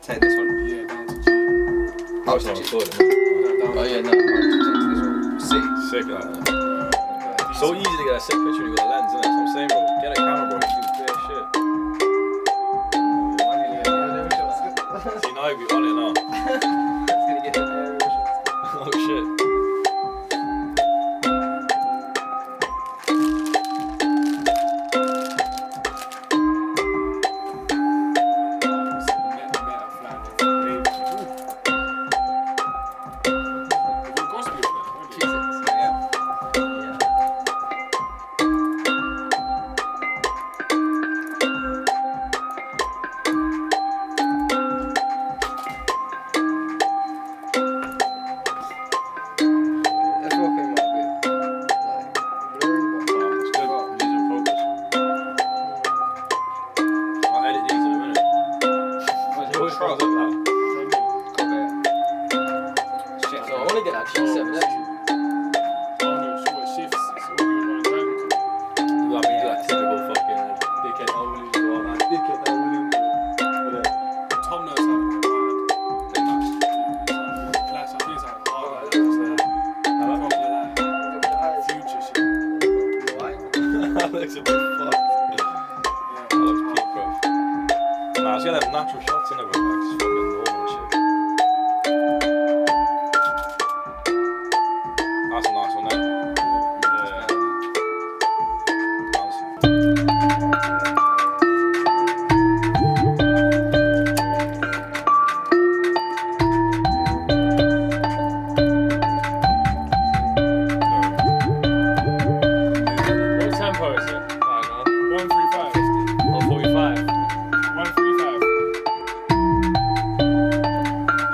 Take this one. Yeah, down to G. Oh, it's not recording. Oh yeah, no. C. Sick, like that. So easy to get a sick picture when you got a lens, isn't it? That's what I'm saying, bro. Get a camera, bro. You do clear shit. See, now you be on it now. Oh shit. Looks a bit fucked. That looks peak, bro. Nah, it's gonna have natural shots in it, bro. Like, it's fucking normal shit. That's a nice one, there. Yeah. What tempo is it? 135. Or 45? 135.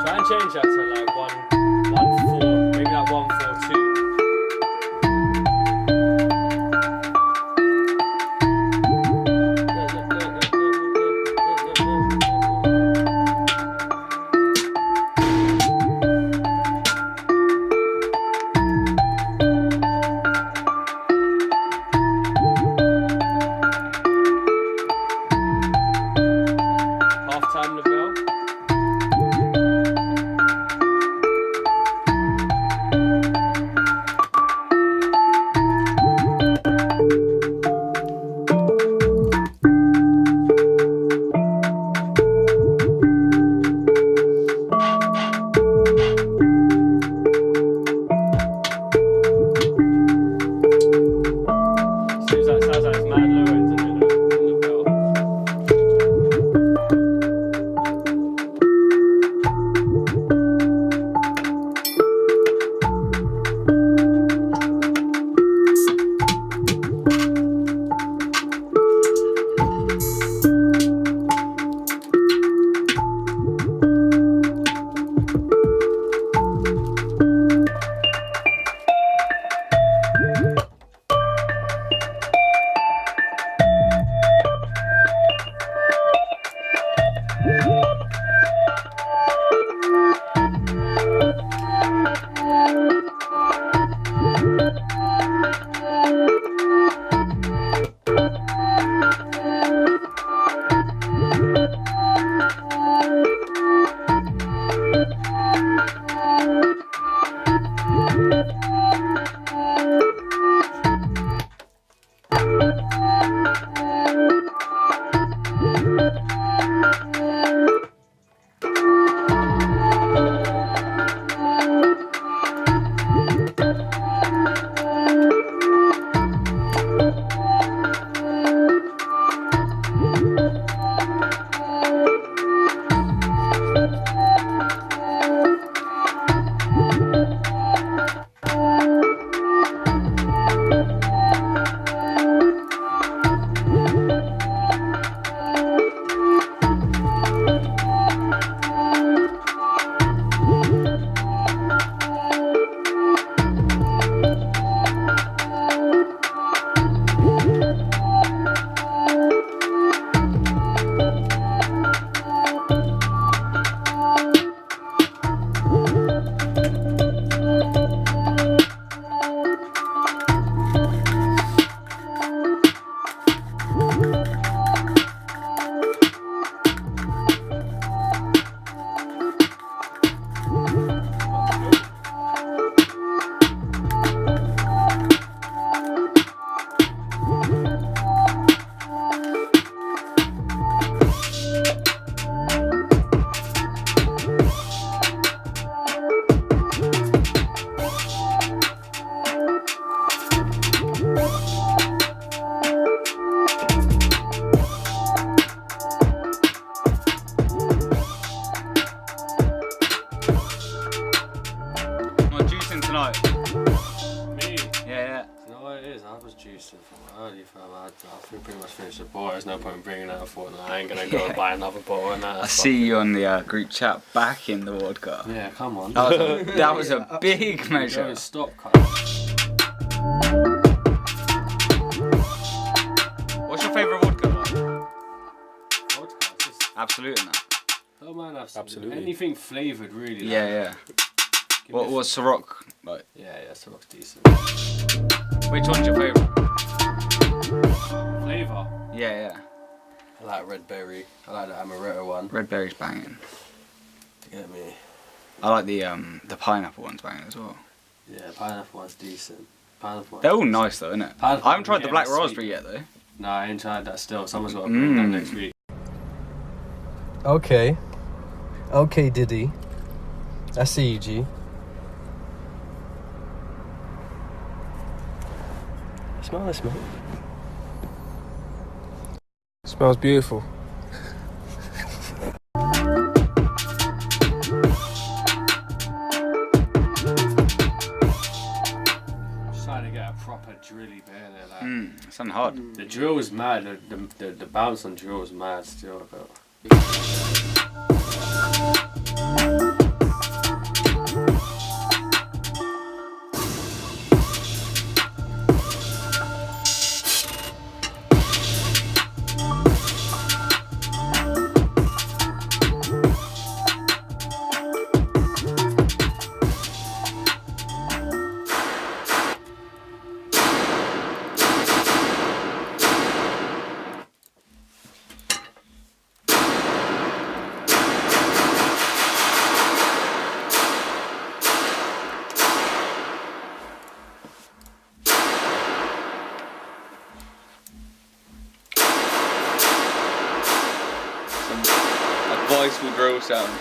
Try and change that to like 114, maybe like 142. Half time the bell. tonight? Me. Yeah. You know what it is? I was juicing from early, fam. I pretty much finished the bottle. There's no point in bringing out a Fortnite. I ain't gonna go and buy another bottle and that. I see you on the group chat back in the vodka. Yeah, come on. That was a big measure. Don't stop, cut. What's your favourite vodka? Vodka, just Absolute in that. don't mind have some- Absolutely. anything flavoured, really. Yeah, like, yeah. give me What's Ciroc like? Yeah, Ciroc's decent. Which one's your favourite? Flavour. Yeah. I like red berry. I like the amaretto one. Red berry's banging. You get me? I like the pineapple one's banging as well. Yeah, pineapple one's decent. Pineapple one's They're all decent. nice though, innit? Pineapple I haven't tried the yeah, black sweet. raspberry yet though. Nah, I ain't tried that still. Someone's got to bring that next week. Okay. Okay, Diddy. I see you, G. Smell this, man. Smells beautiful. Just trying to get a proper drilly bear there. Like. Something hard. The drill is mad. The bounce on drill is mad still. But A voiceful drill sound.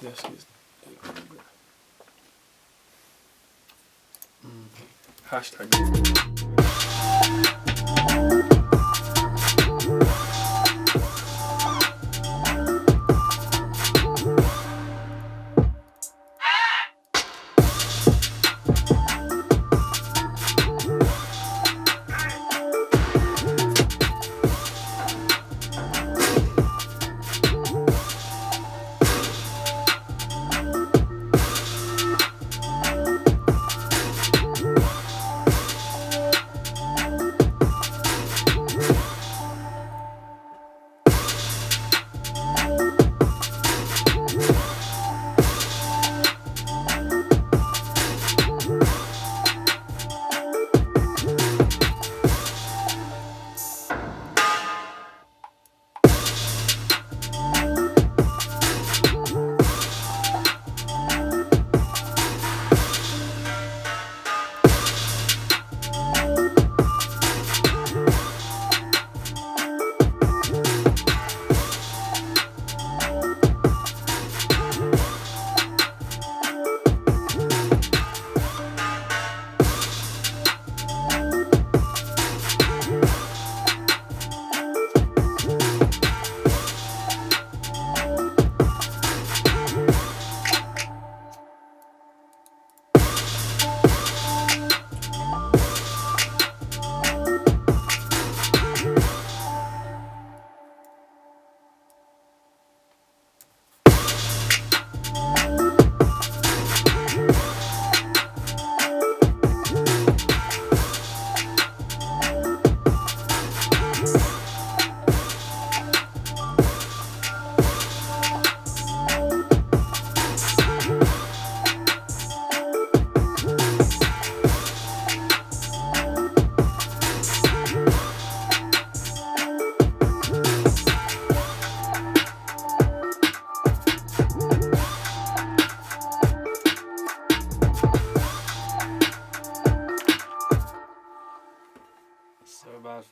Yes, yes. Hashtag.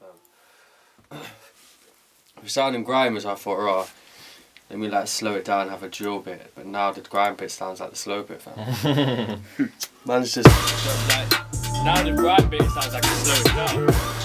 fam. We sounding grime as I thought, oh, let me like slow it down and have a drill bit, but now the grime bit sounds like the slow bit, fam. Man's just Now the grind bit sounds like a slow down.